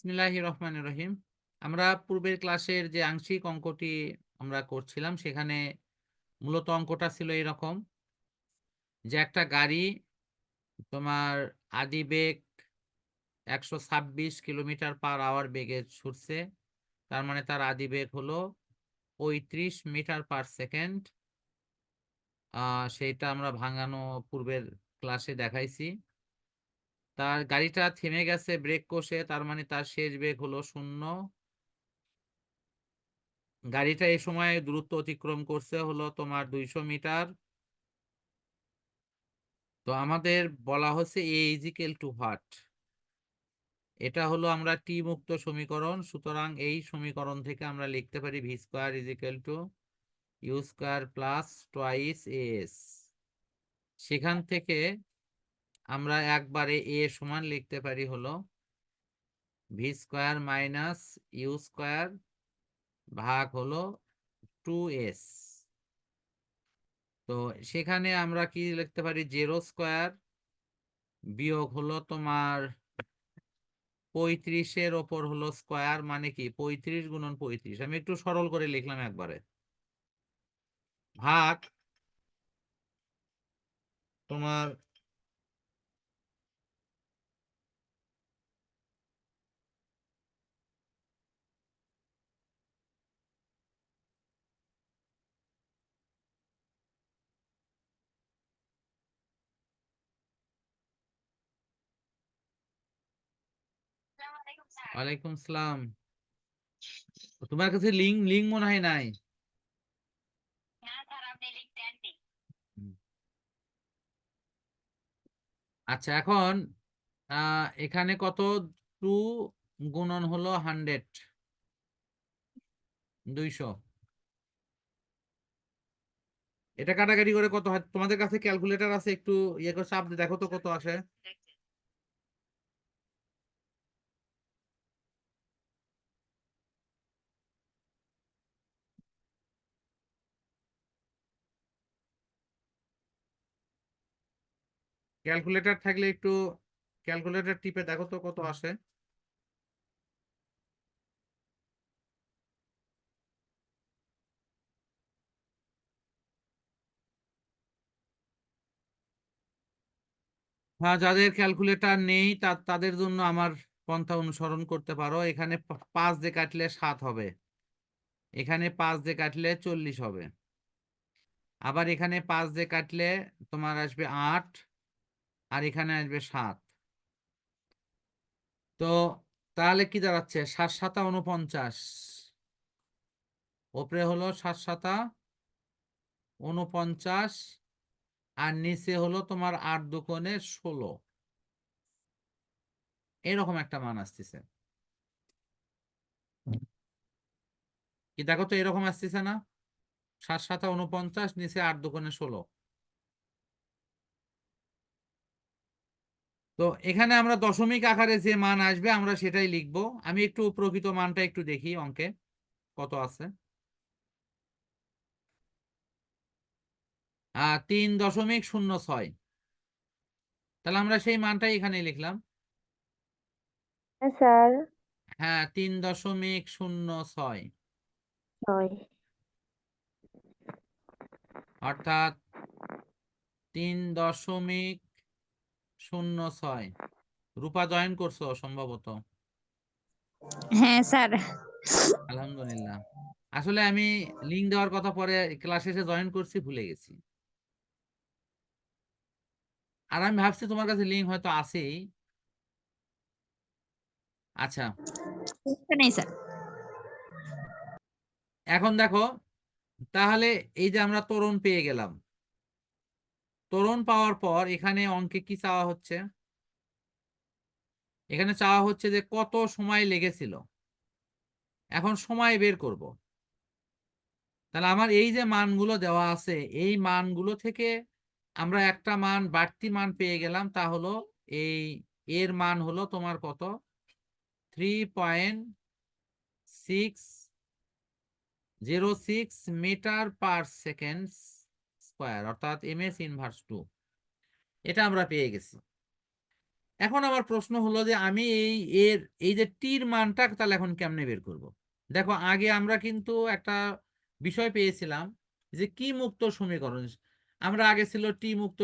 বিসমিল্লাহির রহমানির রহিম। আমরা পূর্বের ক্লাসের যে আংশিক অঙ্কটি আমরা করছিলাম সেখানে মূলত অঙ্কটা ছিল এরকম যে একটা গাড়ি তোমার আদি বেগ 126 কিলোমিটার পার আওয়ার বেগে ছুটছে। তার মানে তার আদি বেগ হলো 35 মিটার পার সেকেন্ড। সেইটা আমরা ভাঙানো পূর্বের ক্লাসে দেখাইছি। তার গাড়িটা থেমে গেছে ব্রেক কষে, তার মানে তার শেষ বেগ হলো 0। গাড়িটা এই সময় দূরত্ব অতিক্রম করছে হলো তোমার 200 মিটার। তো আমাদের বলা হচ্ছে এ ইজ ইকুয়াল টু হোয়াট। এটা হলো আমরা টি মুক্ত সমীকরণ, সুতরাং এই সমীকরণ থেকে আমরা লিখতে পারি v square is equal to u square plus twice s. সেখান থেকে আমরা একবারে এ সমান লিখতে পারি হলো v square minus u square ভাগ হলো 2s। তো সেখানে আমরা কি লিখতে পারি 0 স্কোয়ার বিয়োগ হলো তোমার 35-এর ওপর হলো স্কোয়ার, মানে কি 35 গুণন 35, আমি একটু সরল করে লিখলাম একবারে, ভাগ তোমার ওয়ালাইকুম সালাম। তোমার কাছে লিঙ্ক লিঙ্ক মনে হয় নাই। হুম। আচ্ছা, এখন এখানে কত 2 গুণন হলো 100, 200। এটা কাটাকাটি করে কত হয়? তোমাদের কাছে ক্যালকুলেটর আছে? একটু ইয়ে করে চাপ দিয়ে দেখো তো কত আসে। ক্যালকুলেটর থাকলে একটু ক্যালকুলেটর টিপে দেখো তো কত আসে। হ্যাঁ, যাদের ক্যালকুলেটর নেই তাদের জন্য আমার পন্থা অনুসরণ করতে পারো। এখানে 5 দিয়ে কাটলে 7 হবে, এখানে 5 দিয়ে কাটলে 40 হবে, আবার এখানে 5 দিয়ে কাটলে তোমার আসবে 8, আর এখানে আসবে 7। তো তাহলে কি দাঁড়াচ্ছে 7 7 49, ওপরে হলো 7 7 49, আর নিচে হলো তোমার 8 দুগুণে 16, এরকম একটা মান আসতেছে। কি দেখো তো এরকম আসতেছে না? 7 7 49, নিচে 8 দুগুণে 16। তো এখানে আমরা দশমিক আকারে যে মান আসবে আমরা সেটাই লিখব। আমি একটু প্রকৃত মানটা একটু দেখি অঙ্কে কত আছে। 3.06। তাহলে আমরা সেই মানটাই এখানে লিখলাম। হ্যাঁ স্যার। হ্যাঁ, 3.06, 6। অর্থাৎ 3.06। রূপা জয়েন করছো সম্ভবত। হ্যাঁ স্যার। আলহামদুলিল্লাহ। আসলে আমি লিঙ্ক দেওয়ার কথা পরে ক্লাস শেষে জয়েন করছি, ভুলে গেছি। আর আমি ভাবছি তোমার কাছে লিঙ্ক হয়তো আছেই। আচ্ছা, নেই স্যার। এখন দেখো, তাহলে এই যে আমরা ত্বরণ পেয়ে গেলাম, ত্বরণ পাওয়ার পর এখানে অঙ্কে কি চাওয়া হচ্ছে? এখানে চাওয়া হচ্ছে যে কত সময় লেগেছিল। এখন সময় বের করব। তাহলে আমার এই যে মানগুলো দেওয়া আছে এই মানগুলো থেকে আমরা একটা মান বাড়তি মান পেয়ে গেলাম, তা হলো এই এর মান হলো তোমার কত 3.606 মিটার পার সেকেন্ড স্কোয়ার, অর্থাৎ ms ইনভার্স 2। এটা আমরা পেয়ে গেছি। এখন আমার প্রশ্ন হলো যে আমি এই যে টির মানটা তাহলে এখন কেমনে বের করব। দেখো আগে আমরা কিন্তু একটা বিষয় পেয়েছিলাম যে কি মুক্ত সমীকরণ। আমরা আগে ছিল টি মুক্ত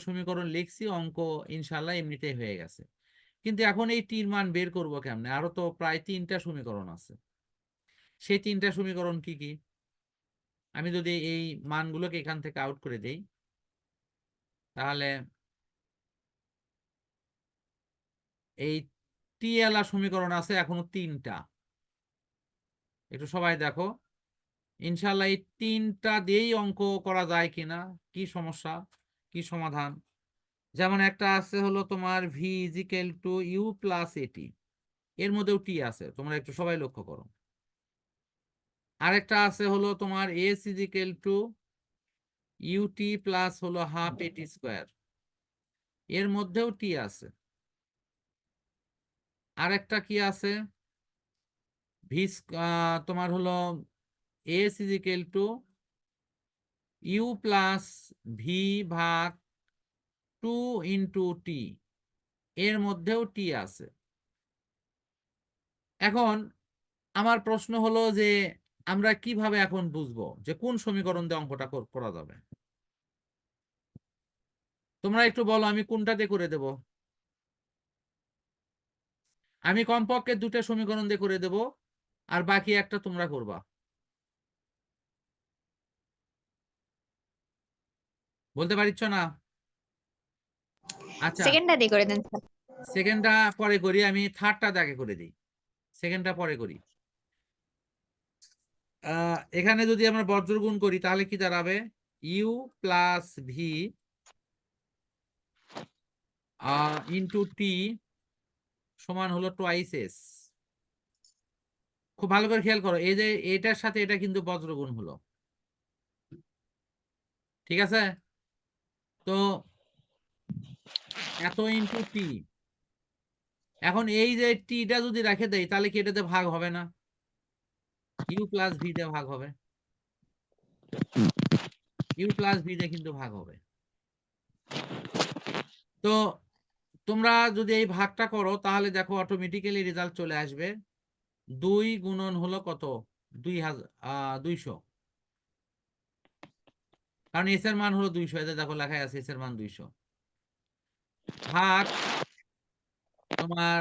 সমীকরণ লিখছি, অঙ্ক ইনশাল্লাহ এমনিতেই হয়ে গেছে। কিন্তু এখন এই টির মান বের করব কেমনে? আরো তো প্রায় 3টা সমীকরণ আছে। সেই 3টা সমীকরণ কি কি? আমি যদি এই মানগুলোকে এখান থেকে আউট করে দেই, তাহলে এই টি এলা সমীকরণ আছে এখনো 3টা। একটু সবাই দেখো, ইনশাল্লাহ এই 3টা দিয়েই অঙ্ক করা যায় কিনা, কি সমস্যা, কি সমাধান। যেমন একটা আছে হলো তোমার v is equal to u plus a t, এর মধ্যেও টি আছে, তোমরা একটু সবাই লক্ষ্য করো। আরেকটা আছে হলো তোমার s is equal to u t plus হলো হাফ এটি স্কোয়ার, এর মধ্যেও টি আছে। আরেকটা কি আছে, ভি তোমার হলো s is equal to u plus v ভাগ 2 ইন্টু টি, এর মধ্যেও টি আছে। এখন আমার প্রশ্ন হলো যে আমরা কিভাবে এখন বুঝবো যে কোন সমীকরণ দিয়ে অঙ্কটা করা যাবে? তোমরা একটু বলো, আমি কোনটাতে করে দেব? আমি কমপক্ষে 2টা সমীকরণ দিয়ে করে দেব, আর বাকি একটা তোমরা করবা। বলতে পারছ না? আচ্ছা, সেকেন্ডটা দিয়ে করে দেন স্যার। সেকেন্ডটা পরে করি, আমি থার্ডটা আগে করে দিই, সেকেন্ডটা পরে করি। এখানে যদি আমরা বজ্রগুণ করি তাহলে কি দাঁড়াবে, you plus V into T সমান হলো টোয়াইস এস। খুব ভালো করে খেয়াল করো, এই যে এটার সাথে এটা কিন্তু বজ্রগুণ হলো, ঠিক আছে? তো এত ইন্টু টি, এখন এই যে টিটা যদি রেখে দেয় তাহলে কি এটাতে ভাগ হবে না? ইউ প্লাস ভি তে ভাগ হবে, ইউ প্লাস ভি তে কিন্তু ভাগ হবে। তো তোমরা যদি এই ভাগটা করো তাহলে দেখো অটোমেটিক্যালি রেজাল্ট চলে আসবে 2 গুণন হলো কত, 200, কারণ এস এর মান হলো 200, এতে দেখো লেখাই আছে এস এর মান 200 ভাগ তোমার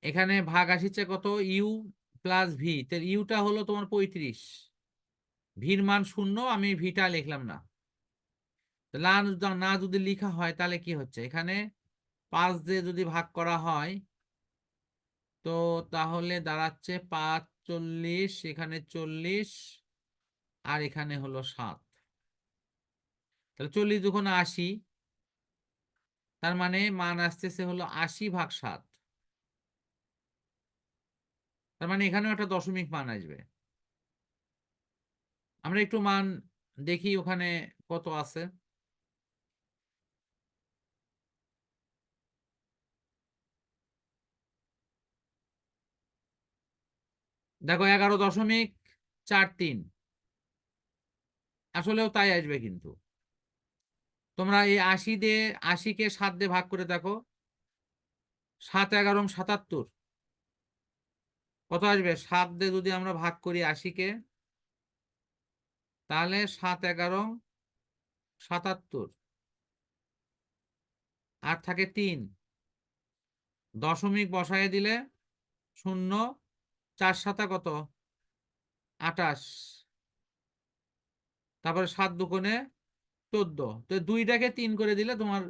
এখানে ভাগ আসছে কত, ইউ প্লাস ভি, তাহলে ইউটা হলো তোমার 35, ভির মান 0, আমি ভিটা লিখলাম না। না যদি লিখা হয় তাহলে কি হচ্ছে, এখানে 5 দিয়ে যদি ভাগ করা হয় তো তাহলে দাঁড়াচ্ছে 5 40, এখানে 40, আর এখানে হলো 7, তাহলে 40 যখন 80, তার মানে মান আসতেছে হলো 80/7, তার মানে এখানেও একটা দশমিক মান আসবে। আমরা একটু মান দেখি ওখানে কত আছে। দেখো 11.43, আসলেও তাই আসবে। কিন্তু তোমরা এই 80কে 7 দিয়ে ভাগ করে দেখো, 7 11 77, কত আসবে? 7 দিয়ে যদি আমরা ভাগ করি 80কে, তাহলে 7 11 77, আর থাকে 3, দশমিক বসায় দিলে 0, 4 7 কত, 28, তারপরে 7 দুগুণে 14, তো 2টাকে 3 করে দিলে তোমার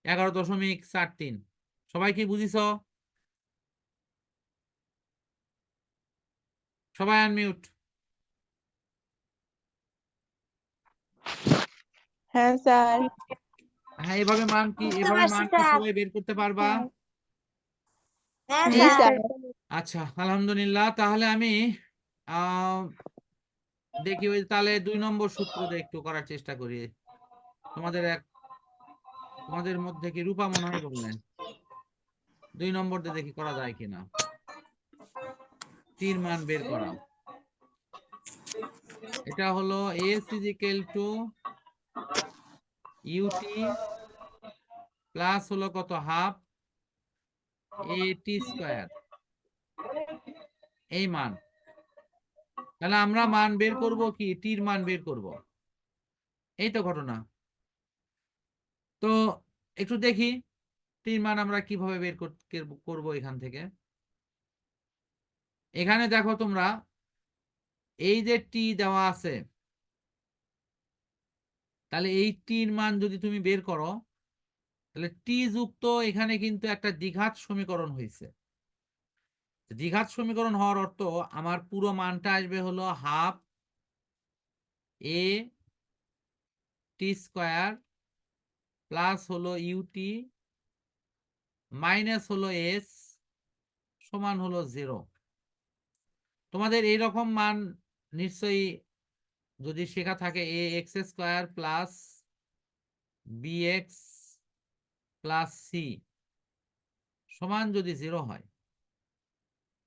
11.43। সবাই কি বুঝিছ? সবাই আনমিউট। হ্যাঁ স্যার। হ্যাঁ, এভাবে মান কি সবাই বের করতে পারবা? জি স্যার। আচ্ছা, আলহামদুলিল্লাহ। তাহলে আমি আহ দেখি ওই তাহলে 2 নম্বর সূত্র দিয়ে একটু করার চেষ্টা করি। তোমাদের মধ্যে কি রূপা মনে হয় বললেন 2 নম্বর দিয়ে দেখি করা যায় কিনা, টির মান বের করা। এটা হলো s is equal to u t plus হলো কত হাফ এটি স্কোয়ার, এই মান। তাহলে আমরা মান বের করব কি, টির মান বের করব, এই তো ঘটনা। তো একটু দেখি টির মান আমরা কিভাবে বের করব এখান থেকে। এখানে দেখো তোমরা এই যে টি দেওয়া আছে, তাহলে এই টির মান যদি তুমি বের করো, তাহলে টি যুক্ত এখানে কিন্তু একটা দ্বিঘাত সমীকরণ হয়েছে। দ্বিঘাত সমীকরণ হওয়ার অর্থ আমার পুরো মানটা আসবে হলো হাফ এ টি স্কোয়ার প্লাস হলো ইউটি মাইনাস হলো এস সমান হলো 0। তোমাদের এইরকম মান নিশ্চয়ই যদি শেখা থাকে, a x square plus b x plus c সমান যদি 0 হয়,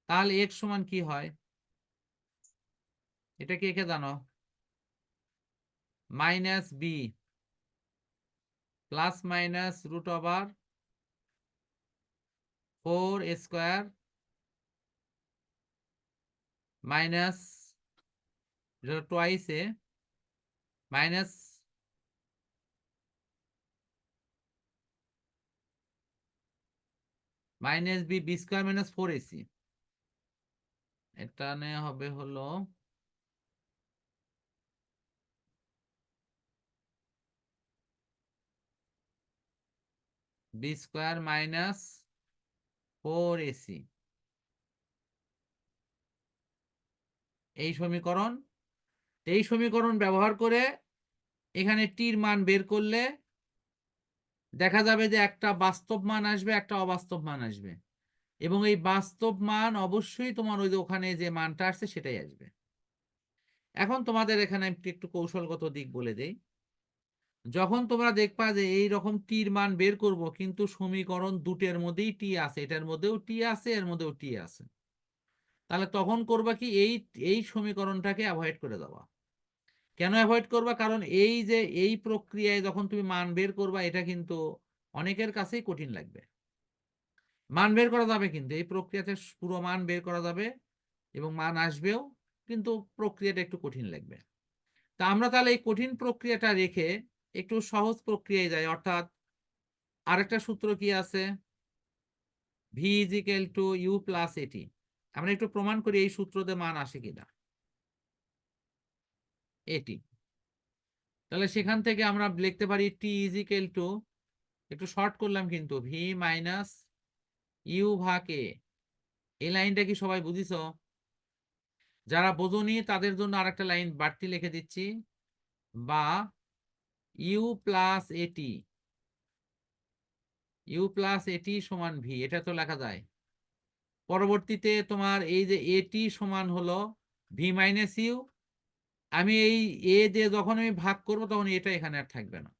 তাহলে এক্স সমান কি হয়, এটা কি একে জানো? Minus b plus minus root over 4 square minus twice a minus minus b b square minus 4ac, এটা হবে হলো বি স্কোয়ার মাইনাস 4ac, এই সমীকরণ। এই সমীকরণ ব্যবহার করে এখানে টির মান বের করলে দেখা যাবে যে একটা বাস্তব মান আসবে, একটা অবাস্তব মান আসবে, এবং এই বাস্তব মান অবশ্যই তোমার ওই যে ওখানে যে মানটা আসছে সেটাই আসবে। এখন তোমাদের এখানে একটু কৌশলগত দিক বলে দেই। যখন তোমরা দেখবা যে এই রকম টির মান বের করব, কিন্তু সমীকরণ দুটের মধ্যেই টি আছে, এটার মধ্যেও টি আছে, এর মধ্যেও টি আছে, তাহলে তখন করবা কি, এই এই সমীকরণটাকে অ্যাভয়েড করে দেওয়া। কেন অ্যাভয়েড করবা? কারণ এই যে এই প্রক্রিয়ায় যখন তুমি মান বের করবা, এটা কিন্তু অনেকের কাছেই কঠিন লাগবে। মান বের করা যাবে, কিন্তু এই প্রক্রিয়াতে পুরো মান বের করা যাবে এবং মান আসবেও, কিন্তু প্রক্রিয়াটা একটু কঠিন লাগবে। তা আমরা তাহলে এই কঠিন প্রক্রিয়াটা রেখে একটু সহজ প্রক্রিয়ায় যাই, অর্থাৎ আরেকটা সূত্র কি আছে, v is equal to u plus a t. আমরা একটু প্রমাণ করি এই সূত্রতে মান আসে কিনা, এটি। তাহলে সেখান থেকে আমরা লিখতে পারি টি ইজ ইকুয়াল টু, একটু শর্ট করলাম কিন্তু, ভি মাইনাস ইউ ভাগ এ। এই লাইনটা কি সবাই বুঝিছো? যারা বোঝনি তাদের জন্য আরেকটা লাইন বাড়তি লিখে দিচ্ছি, বা ইউ প্লাস এটি, ইউ প্লাস এটি সমান ভি, এটা তো লেখা যায়। পরবর্তীতে তোমার এই যে এটি সমান হলো ভি মাইনাস ইউ, আমি এই এ দিয়ে যখন আমি ভাগ করব তখন এটা এখানে আর থাকবে না।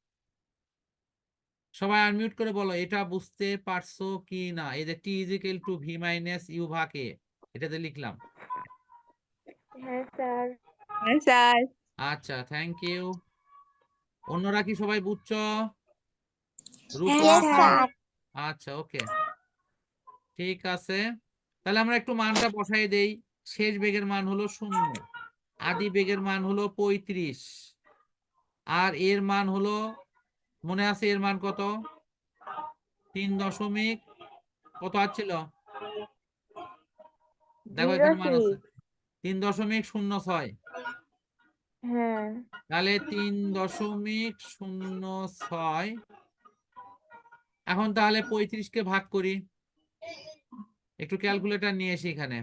সবাই আনমিউট করে বলো এটা বুঝতে পারছো কি না। এই যে t is equal to v minus u ভাগ এ, এটাতে লিখলাম। হ্যাঁ স্যার। হ্যাঁ স্যার। আচ্ছা, থ্যাংক ইউ। অন্যরা কি সবাই বুঝছো? হ্যাঁ স্যার। আচ্ছা, ওকে, ঠিক আছে। তাহলে আমরা একটু মানটা বসাই দেই। শেষ বেগের মান হলো 0, আদি বেগের মান হলো 35, আর এর মান হলো, মনে আছে এর মান কত, 3 দশমিক কত আসছিল, দেখো এখানে মান আছে 3.06। হ্যাঁ। তাহলে 3.06। এখন তাহলে 35কে ভাগ করি, একটু ক্যালকুলেটর নিয়ে এসি এখানে।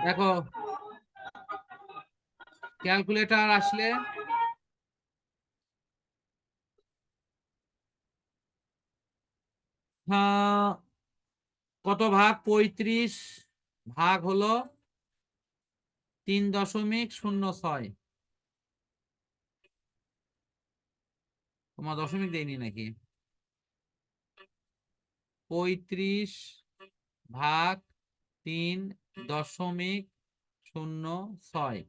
দেখো ক্যালকুলেটর আসলে কত ভাগ, 35 ভাগ হলো 3.06। তোমার দশমিক দেয়নি নাকি? 35 ভাগ 3.06 0.06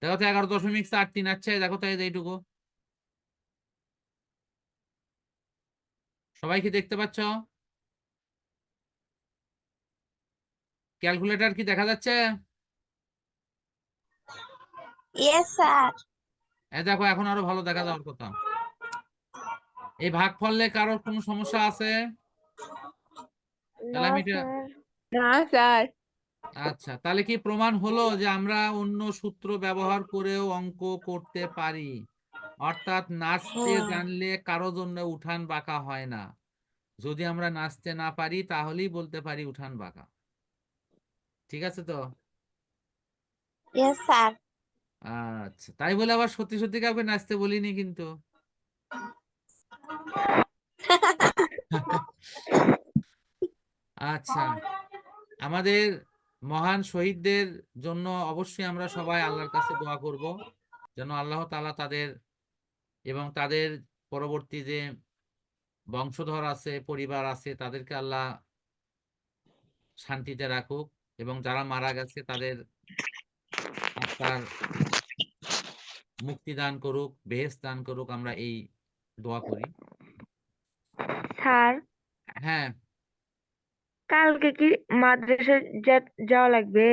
দেখো তো 11.43 আচ্ছা দেখো তো এইটুকু সবাই কি দেখতে পাচ্ছ ক্যালকুলেটর কি দেখা যাচ্ছে Yes, sir. দেখো এখন আরো ভালো দেখা যাওয়ার কথা এই ভাগফলে কারোর কোনো সমস্যা আছে তাহলে No, আমি এটা sir. না স্যার আচ্ছা তাহলে কি প্রমাণ হলো যে আমরা অন্য সূত্র ব্যবহার করেও অঙ্ক করতে পারি অর্থাৎ নাচতে হ্যাঁ। জানলে কারো জন্য উঠান বাঁকা হয় না যদি আমরা নাচতে না পারি তাহলেই বলতে পারি উঠান বাঁকা ঠিক আছে তো Yes, sir. আচ্ছা তাই বলে আবার সত্যি সত্যি কাউকে নাচতে বলিনি কিন্তু আচ্ছা আমাদের মহান শহীদদের জন্য অবশ্যই আমরা সবাই আল্লাহর কাছে দোয়া করব যেন আল্লাহ তাআলা তাদের এবং তাদের পরবর্তী যে বংশধর আছে পরিবার আছে তাদেরকে আল্লাহ শান্তিতে রাখুক এবং যারা মারা গেছে তাদের আত্মার মুক্তি দান করুক বেহেশত দান করুক আমরা এই দোয়া করি স্যার হ্যাঁ কালকে কি মাদ্রাসায় যাওয়া লাগবে